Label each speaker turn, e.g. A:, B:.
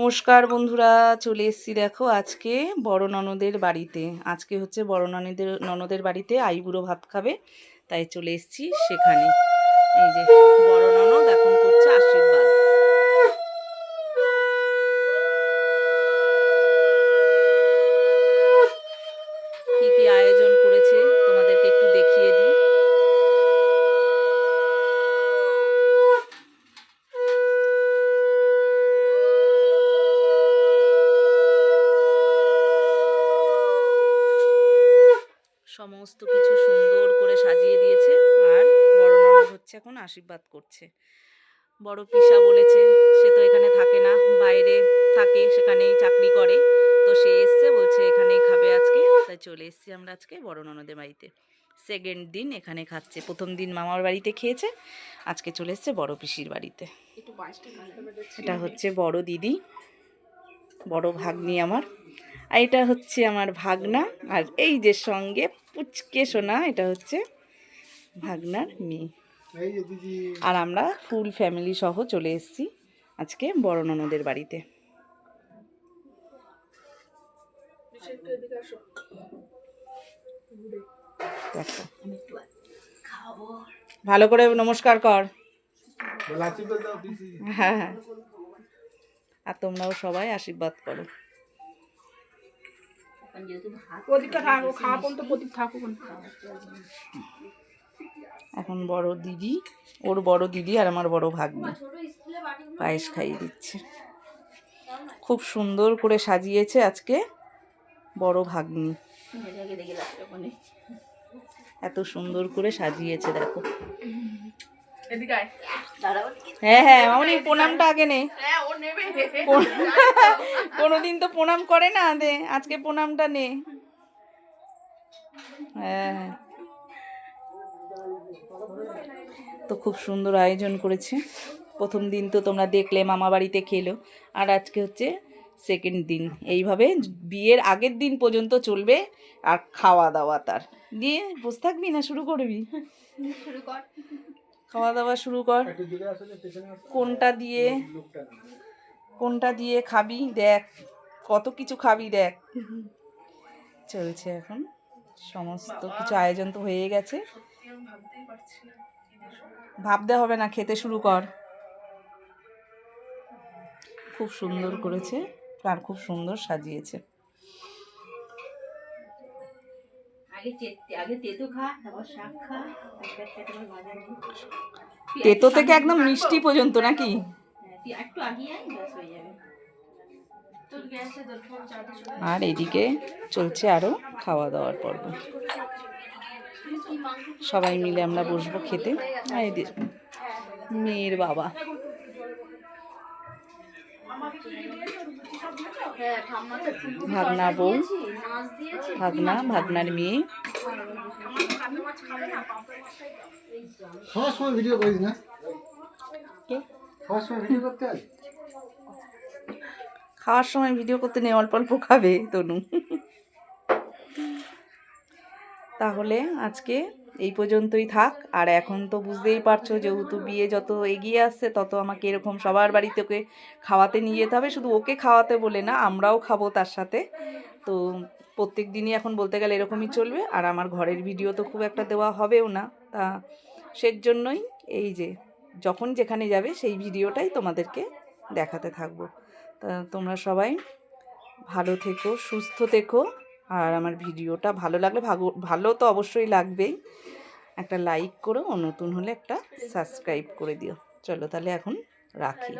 A: নমস্কার বন্ধুরা, চলে এসেছি দেখো আজকে বড় ননদের বাড়িতে। আজকে হচ্ছে বড় ননদের বাড়িতে আইবুড়ো ভাত খাবে, তাই চলে এসেছি সেখানে। এই যে বড় ননদ এখন করছে আশীর্বাদ। কি কি আয়োজন করেছে তোমাদেরকে একটু দেখিয়ে দিই। সমস্ত কিছু সুন্দর করে সাজিয়ে দিয়েছে, আর বড় ননদ হচ্ছে এখন আশীর্বাদ করছে। বড় পিসা বলেছে, সে তো এখানে থাকে না, বাইরে থাকে, সেখানেই চাকরি করে, তো সে এসছে, বলছে এখানেই খাবে আজকে, তাই চলে এসছি আমরা আজকে বড় ননদের বাড়িতে। সেকেন্ড দিন এখানে খাচ্ছে, প্রথম দিন মামার বাড়িতে খেয়েছে, আজকে চলে এসছে বড় পিসির বাড়িতে। এটা হচ্ছে বড় দিদি, বড় ভাগ্নি আমার, আর এটা হচ্ছে আমার ভাগনা, আর এই যে সঙ্গে পুচকে সোনা, এটা হচ্ছে ভাগনার মেয়ে। আর আমরা ফুল ফ্যামিলি সহ চলে এসেছি আজকে বড় ননদের বাড়িতে। ভালো করে নমস্কার কর। হ্যাঁ হ্যাঁ, আর তোমরাও সবাই আশীর্বাদ করো। এখন বড় দিদি, ওর বড় দিদি আর আমার বড় ভাগ্নি পায়েস খাইয়ে দিচ্ছে। খুব সুন্দর করে সাজিয়েছে আজকে বড় ভাগ্নি, এত সুন্দর করে সাজিয়েছে দেখো। হ্যাঁ হ্যাঁ মামনি, প্রণামটা আগে নে। কোনোদিন তো প্রণাম করে না, দে আজকে প্রণামটা নে। হ্যাঁ, তো খুব সুন্দর আয়োজন করেছে। প্রথম দিন তো তোমরা দেখলে মামা বাড়িতে খেলো, আর আজকে হচ্ছে সেকেন্ড দিন। এইভাবে বিয়ের আগের দিন পর্যন্ত চলবে, আর খাওয়া দাওয়া তার দিয়ে বসে থাকবি না, শুরু করবি? খাওয়া দাওয়া শুরু কর। কোনটা দিয়ে খাবি দেখ, কত কিছু খাবি দেখ। চলছে এখন সমস্ত কিছু আয়োজন তো হয়ে গেছে, ভাবতে হবে না, খেতে শুরু কর। খুব সুন্দর করেছে আর খুব সুন্দর সাজিয়েছে। তেতো থেকে একদম মিষ্টি পর্যন্ত নাকি? আর এদিকে চলছে আরো খাওয়া দাওয়ার পর্ব। সবাই মিলে আমরা বসবো খেতে। আর এদের মেয়ের বাবা, ভাগনা বউ, ভাগনার মেয়ে।
B: খাওয়ার সময় ভিডিও করিস না? খাওয়ার সময় ভিডিও করতে হয়?
A: খাওয়ার সময় ভিডিও করতে নেই, অল্প অল্প খাবে তনু। তাহলে আজকে এই পর্যন্তই থাক। আর এখন তো বুঝতেই পারছো, যেহেতু বিয়ে যত এগিয়ে আসছে তত আমাকে এরকম সবার বাড়িতে ওকে খাওয়াতে নিয়ে যেতে হবে। শুধু ওকে খাওয়াতে বলে না, আমরাও খাবো তার সাথে। তো প্রত্যেক দিনই এখন বলতে গেলে এরকমই চলবে। আর আমার ঘরের ভিডিও তো খুব একটা দেওয়া হবেও না, তা সেজন্যই এই যে যখন যেখানে যাবে সেই ভিডিওটাই তোমাদেরকে দেখাতে থাকবো। তা তোমরা সবাই ভালো থেকো, সুস্থ থেকো। আর আমার ভিডিওটা ভালো লাগলে, ভালো তো অবশ্যই লাগবেই, একটা লাইক করো, ও নতুন হলে একটা সাবস্ক্রাইব করে দিও। চলো তাহলে এখন রাখি।